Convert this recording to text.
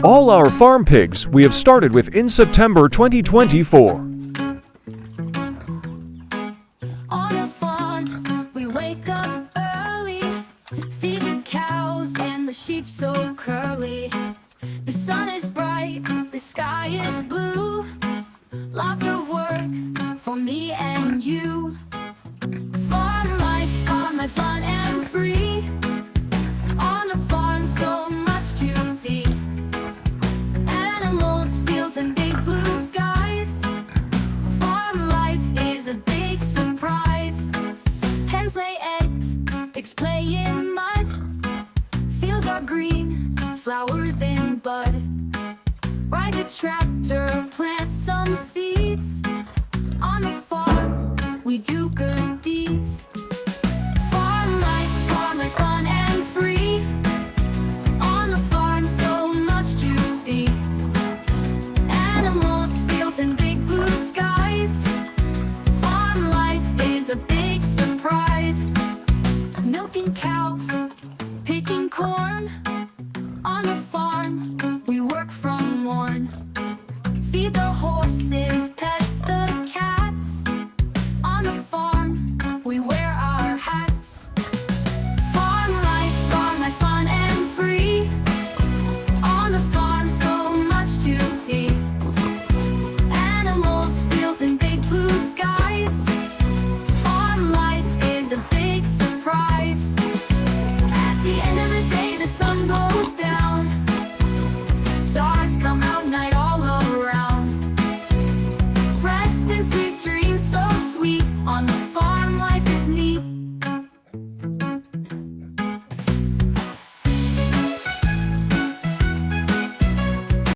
All our farm pigs we have started with in September 2024. On a farm, we wake up early, feed the cows and the sheep so curly. The sun is bright, the sky is blue, lots of work for me and you. Farm life, got my fun and free. On the farm, so much to see. Animals, fields and big blue skies. Farm life is a big surprise. Hens lay eggs, pigs play in mud. Fields are green, flowers in bud. Ride a tractor, plant some seeds. On the farm, we do good deeds. Farm life, got my fun and free. On the farm, so much to see. Animals, fields and big blue skies. Farm life is a big surprise. Milking cows, picking corn. On the farm, we work from morn. Feed the horses, pet the cats. On the farm, we wear our hats. Farm life, got my fun and free. On the farm,